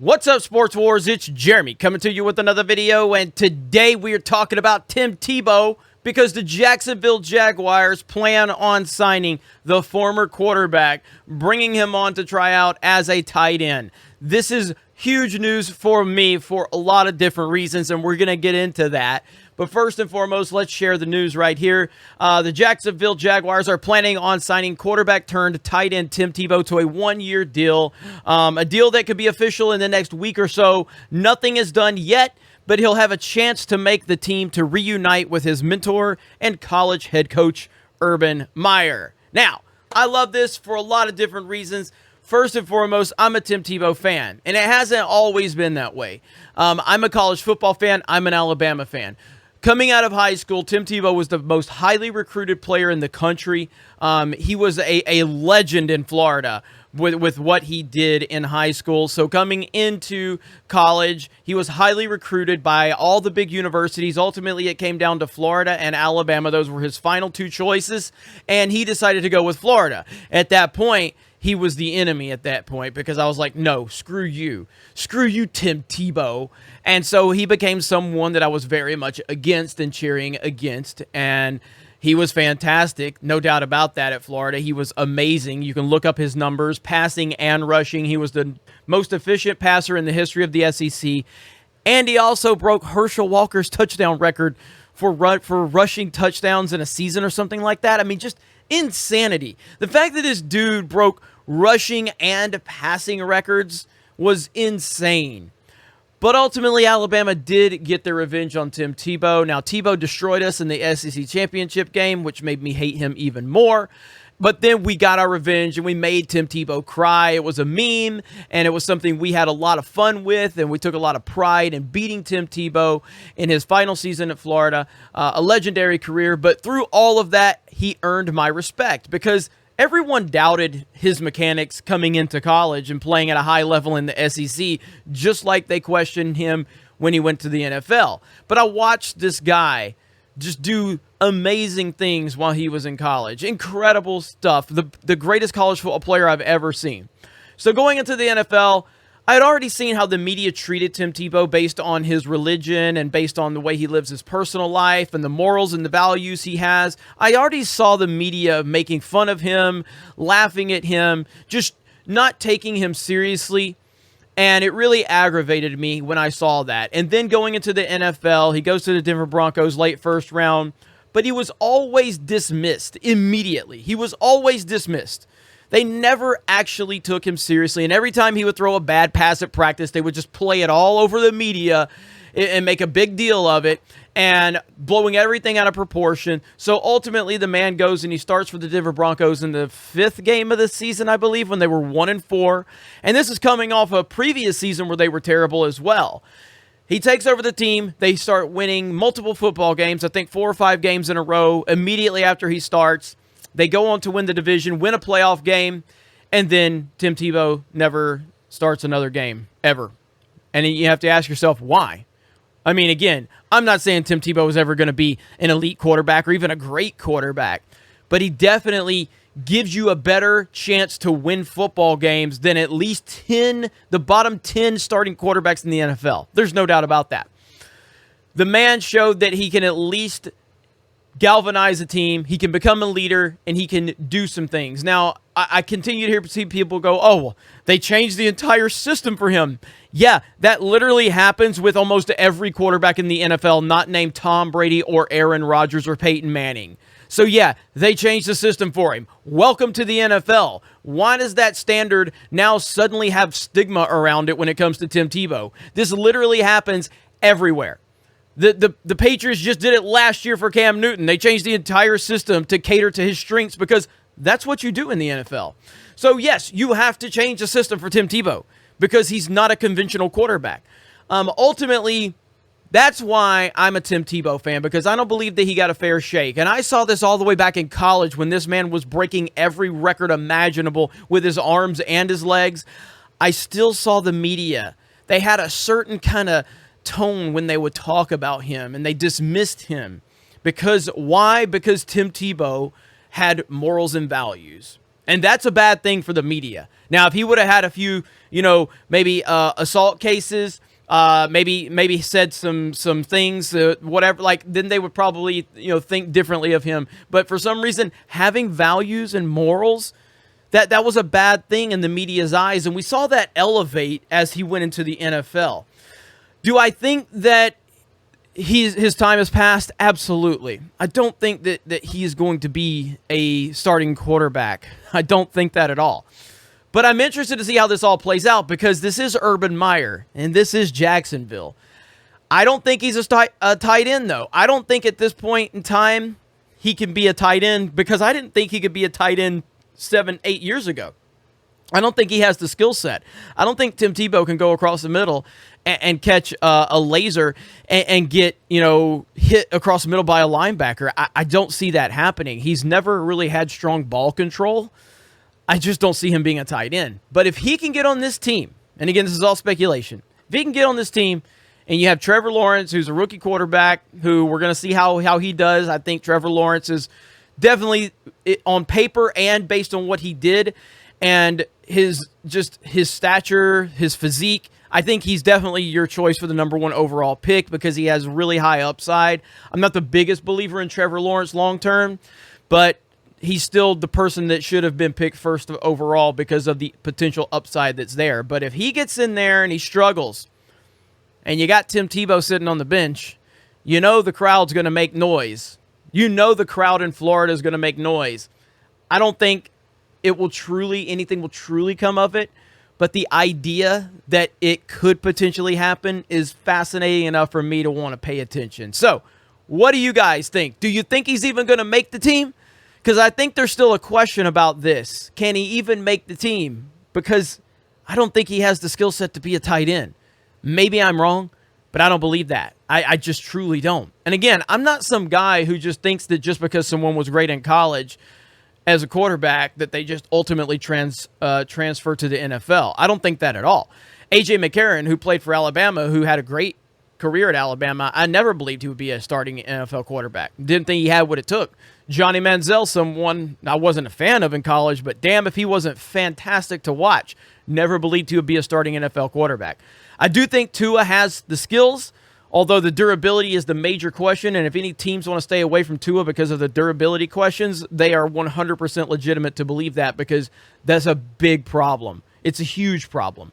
What's up, Sports Wars? It's Jeremy coming to you with another video, and today we are talking about Tim Tebow because the Jacksonville Jaguars plan on signing the former quarterback, bringing him on to try out as a tight end. This is huge news for me for a lot of different reasons, and we're going to get into that. But first and foremost, let's share the news right here. The Jacksonville Jaguars are planning on signing quarterback turned tight end Tim Tebow to a one-year deal, a deal that could be official in the next week or so. Nothing is done yet, but he'll have a chance to make the team to reunite with his mentor and college head coach, Urban Meyer. Now, I love this for a lot of different reasons. First and foremost, I'm a Tim Tebow fan, and it hasn't always been that way. I'm a college football fan. I'm an Alabama fan. Coming out of high school, Tim Tebow was the most highly recruited player in the country. He was a legend in Florida with what he did in high school. So coming into college, he was highly recruited by all the big universities. Ultimately, it came down to Florida and Alabama. Those were his final two choices, and he decided to go with Florida. At that point, he was the enemy at that point because I was like, no, screw you. Screw you, Tim Tebow. And so he became someone that I was very much against and cheering against. And he was fantastic, no doubt about that at Florida. He was amazing. You can look up his numbers, passing and rushing. He was the most efficient passer in the history of the SEC. And he also broke Herschel Walker's touchdown record for rushing touchdowns in a season or something like that. I mean, just insanity. The fact that this dude broke rushing and passing records was insane. But ultimately, Alabama did get their revenge on Tim Tebow. Now, Tebow destroyed us in the SEC championship game, which made me hate him even more. But then we got our revenge, and we made Tim Tebow cry. It was a meme, and it was something we had a lot of fun with, and we took a lot of pride in beating Tim Tebow in his final season at Florida. A legendary career, but through all of that, he earned my respect because everyone doubted his mechanics coming into college and playing at a high level in the SEC, just like they questioned him when he went to the NFL. But I watched this guy just do amazing things while he was in college. Incredible stuff. The greatest college football player I've ever seen. So going into the NFL, I had already seen how the media treated Tim Tebow based on his religion and based on the way he lives his personal life and the morals and the values he has. I already saw the media making fun of him, laughing at him, just not taking him seriously. And it really aggravated me when I saw that. And then going into the NFL, he goes to the Denver Broncos late first round, but he was always dismissed immediately. He was always dismissed. They never actually took him seriously, and every time he would throw a bad pass at practice, they would just play it all over the media and make a big deal of it and blowing everything out of proportion. So ultimately, the man goes and he starts for the Denver Broncos in the 5th game of the season, I believe, when they were 1-4. And this is coming off a previous season where they were terrible as well. He takes over the team. They start winning multiple football games, I think 4 or 5 games in a row immediately after he starts. They go on to win the division, win a playoff game, and then Tim Tebow never starts another game, ever. And you have to ask yourself, why? I mean, again, I'm not saying Tim Tebow is ever going to be an elite quarterback or even a great quarterback, but he definitely gives you a better chance to win football games than at least the bottom 10 starting quarterbacks in the NFL. There's no doubt about that. The man showed that he can at least galvanize a team, he can become a leader, and he can do some things. Now, I continue to see people go, oh, well, they changed the entire system for him. Yeah, that literally happens with almost every quarterback in the NFL not named Tom Brady or Aaron Rodgers or Peyton Manning. So yeah, they changed the system for him. Welcome to the NFL. Why does that standard now suddenly have stigma around it when it comes to Tim Tebow? This literally happens everywhere. The Patriots just did it last year for Cam Newton. They changed the entire system to cater to his strengths because that's what you do in the NFL. So yes, you have to change the system for Tim Tebow because he's not a conventional quarterback. Ultimately, that's why I'm a Tim Tebow fan, because I don't believe that he got a fair shake. And I saw this all the way back in college when this man was breaking every record imaginable with his arms and his legs. I still saw the media. They had a certain kind of tone when they would talk about him, and they dismissed him. Because why? Because Tim Tebow had morals and values. And that's a bad thing for the media. Now, if he would have had a few, maybe assault cases, maybe said some things, whatever, like, then they would probably, think differently of him. But for some reason, having values and morals, that was a bad thing in the media's eyes. And we saw that elevate as he went into the NFL. Do I think that his time has passed? Absolutely. I don't think that he is going to be a starting quarterback. I don't think that at all. But I'm interested to see how this all plays out, because this is Urban Meyer, and this is Jacksonville. I don't think he's a tight end, though. I don't think at this point in time he can be a tight end, because I didn't think he could be a tight end 7-8 years ago. I don't think he has the skill set. I don't think Tim Tebow can go across the middle and catch a laser and get, hit across the middle by a linebacker. I don't see that happening. He's never really had strong ball control. I just don't see him being a tight end. But if he can get on this team, and again, this is all speculation, if he can get on this team and you have Trevor Lawrence, who's a rookie quarterback, who we're going to see how he does. I think Trevor Lawrence is definitely, on paper and based on what he did and his stature, his physique, I think he's definitely your choice for the #1 overall pick, because he has really high upside. I'm not the biggest believer in Trevor Lawrence long term, but he's still the person that should have been picked first overall because of the potential upside that's there. But if he gets in there and he struggles, and you got Tim Tebow sitting on the bench, the crowd's going to make noise. The crowd in Florida is going to make noise. I don't think anything will truly come of it, but the idea that it could potentially happen is fascinating enough for me to want to pay attention. So, what do you guys think? Do you think he's even going to make the team? Because I think there's still a question about this. Can he even make the team? Because I don't think he has the skill set to be a tight end. Maybe I'm wrong, but I don't believe that. I just truly don't. And again, I'm not some guy who just thinks that just because someone was great in college as a quarterback that they just ultimately transfer to the NFL. I don't think that at all. A.J. McCarron, who played for Alabama, who had a great career at Alabama, I never believed he would be a starting NFL quarterback. Didn't think he had what it took. Johnny Manziel, someone I wasn't a fan of in college, but damn if he wasn't fantastic to watch. Never believed he would be a starting NFL quarterback. I do think Tua has the skills, although the durability is the major question, and if any teams want to stay away from Tua because of the durability questions, they are 100% legitimate to believe that, because that's a big problem. It's a huge problem.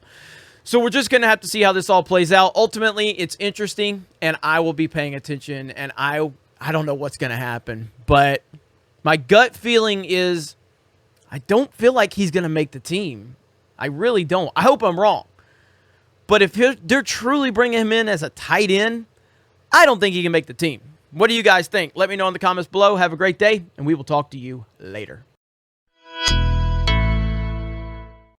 So we're just going to have to see how this all plays out. Ultimately, it's interesting, and I will be paying attention, and I don't know what's going to happen. But my gut feeling is I don't feel like he's going to make the team. I really don't. I hope I'm wrong. But if they're truly bringing him in as a tight end, I don't think he can make the team. What do you guys think? Let me know in the comments below. Have a great day, and we will talk to you later.